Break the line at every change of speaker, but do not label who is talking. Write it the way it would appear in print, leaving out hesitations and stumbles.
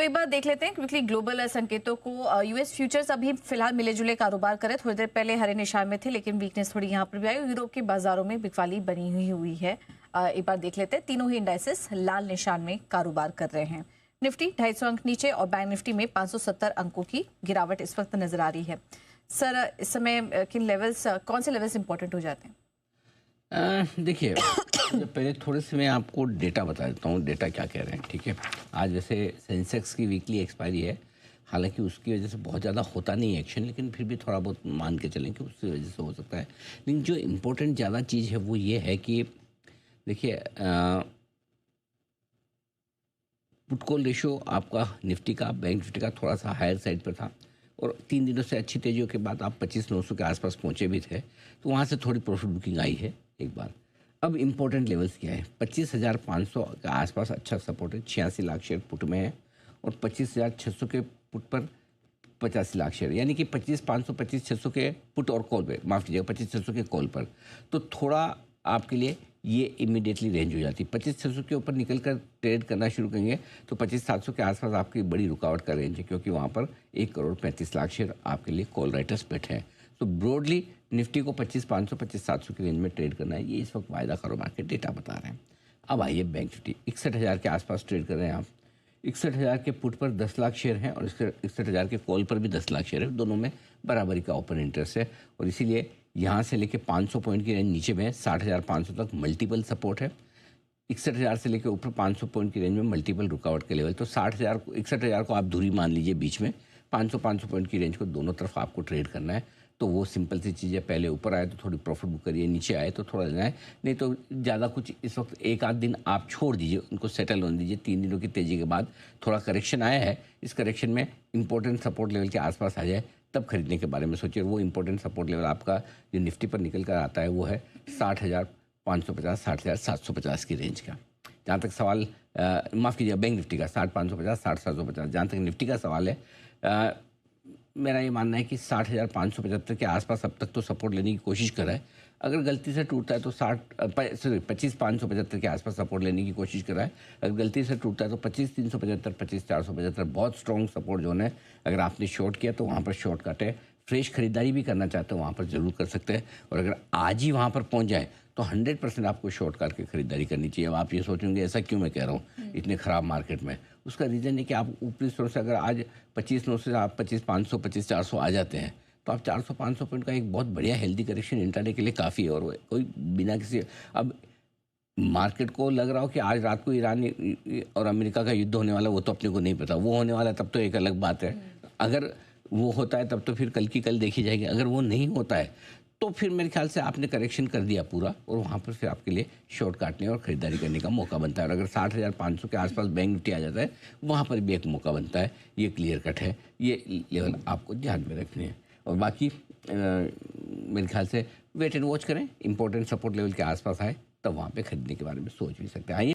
तो एक बार देख लेते हैं क्विकली ग्लोबल संकेतों को। यूएस फ्यूचर्स अभी फिलहाल मिले जुले कारोबार करे, थोड़ी देर पहले हरे निशान में थे लेकिन वीकनेस थोड़ी यहाँ पर भी आई। यूरोप के बाजारों में बिकवाली बनी हुई है। एक बार देख लेते हैं, तीनों ही इंडाइसेस लाल निशान में कारोबार कर रहे हैं। निफ्टी 250 अंक नीचे और बैंक निफ्टी में 570 अंकों की गिरावट इस वक्त नजर आ रही है। सर, इस समय किन लेवल्स, कौन से लेवल्स इंपॉर्टेंट हो जाते हैं?
देखिए, पहले थोड़े से मैं आपको डेटा बता देता हूँ, डेटा क्या कह रहे हैं। ठीक है, आज वैसे सेंसेक्स की वीकली एक्सपायरी है, हालांकि उसकी वजह से बहुत ज़्यादा होता नहीं है एक्शन, लेकिन फिर भी थोड़ा बहुत मान के चलें कि उसकी वजह से हो सकता है। लेकिन जो इम्पोर्टेंट ज़्यादा चीज़ है वो ये है कि देखिए, पुट कॉल रेशो आपका निफ्टी का, बैंक निफ्टी का थोड़ा सा हायर साइड पर था और 3 दिनों से अच्छी तेजियों के बाद आप 25,900 के आसपास पहुंचे भी थे, तो वहाँ से थोड़ी प्रॉफिट बुकिंग आई है एक बार। अब इम्पोर्टेंट लेवल्स क्या है? 25,500 के आसपास अच्छा सपोर्ट है, 86 लाख शेयर पुट में है, और 25,600 के पुट पर 85 लाख शेयर, यानी कि 25,500 25,600 के पुट और कॉल पे, माफ़ कीजिएगा 25,600 के कॉल पर, तो थोड़ा आपके लिए ये इमीडिएटली रेंज हो जाती है। 25,600 के ऊपर निकल कर ट्रेड करना शुरू करेंगे तो 25,700 के आसपास आपकी बड़ी रुकावट का रेंज है, क्योंकि वहाँ पर 1,35,00,000 शेयर आपके लिए कॉल राइटर्स बैठे हैं। तो ब्रॉडली निफ्टी को 25,500 25,700 की रेंज में ट्रेड करना है, ये इस वक्त वायदा करो मार्केट डेटा बता रहे हैं। अब आइए बैंक निफ्टी 61,000 के आसपास ट्रेड कर रहे हैं आप। 61,000 के पुट पर 10 लाख शेयर हैं और इसके 61,000 के कॉल पर भी 10 लाख शेयर है, दोनों में बराबरी का ओपन इंटरेस्ट है, और इसीलिए यहाँ से लेके 500 पॉइंट की रेंज नीचे में 60,500 तक मल्टीपल सपोर्ट है। 61,000 से लेकर ऊपर 500 पॉइंट की रेंज में मल्टीपल रुकावट के लेवल। तो 60,000 को, 61,000 को आप दूरी मान लीजिए बीच में, 500 पॉइंट की रेंज को दोनों तरफ आपको ट्रेड करना है। तो वो सिंपल सी चीज़ है, पहले ऊपर आए तो थोड़ी प्रॉफिट बुक करिए, नीचे आए तो थोड़ा लेना है, नहीं तो ज़्यादा कुछ इस वक्त एक आध दिन आप छोड़ दीजिए, उनको सेटल होने दीजिए। 3 दिनों की तेज़ी के बाद थोड़ा करेक्शन आया है, इस करेक्शन में इंपॉर्टेंट सपोर्ट लेवल के आसपास आ जाए तब खरीदने के बारे में सोचिए। वो इंपॉर्टेंट सपोर्ट लेवल आपका जो निफ्टी पर निकल कर आता है वो है 60,550 60,750 की रेंज का। जहाँ तक सवाल, माफ़ कीजिए, बैंक निफ्टी का 60,550 60,750, जहाँ तक निफ्टी का सवाल है, मेरा ये मानना है कि 60,575 के आसपास अब तक तो सपोर्ट लेने की कोशिश कर रहा है। अगर गलती से टूटता है तो 25,575 के आसपास सपोर्ट लेने की कोशिश कर रहा है। अगर गलती से टूटता है तो 25,375 25,475 बहुत स्ट्रॉन्ग सपोर्ट जोन है। अगर आपने शॉर्ट किया तो वहाँ पर शॉर्ट कट है। फ्रेश खरीदारी भी करना चाहते हो वहाँ पर ज़रूर कर सकते हैं, और अगर आज ही वहाँ पर पहुँच जाए तो 100% आपको शॉर्ट करके खरीदारी करनी चाहिए। अब आप ये सोचेंगे ऐसा क्यों मैं कह रहा हूँ इतने ख़राब मार्केट में, उसका रीज़न है कि आप ऊपरी स्तर से अगर आज 25,900 से आप 25,500 25,400 आ जाते हैं तो आप 400-500 पॉइंट का एक बहुत बढ़िया हेल्दी करेक्शन इंट्राडे के लिए काफ़ी है। और कोई बिना किसी, अब मार्केट को लग रहा हो कि आज रात को ईरान और अमेरिका का युद्ध होने वाला, वो तो अपने को नहीं पता। वो होने वाला है तब तो एक अलग बात है, अगर वो होता है तब तो फिर कल की कल देखी जाएगी। अगर वो नहीं होता है तो फिर मेरे ख्याल से आपने करेक्शन कर दिया पूरा, और वहाँ पर फिर आपके लिए शॉर्ट काटने और ख़रीदारी करने का मौका बनता है। और अगर 60,500 के आसपास बैंक निफ्टी आ जाता है, वहाँ पर भी एक मौका बनता है। ये क्लियर कट है, ये लेवल आपको ध्यान में रखने हैं। और बाकी मेरे ख्याल से वेट एंड वॉच करें, इंपॉर्टेंट सपोर्ट लेवल के आसपास आए तब वहाँ पे खरीदने के बारे में सोच भी सकते हैं। आइए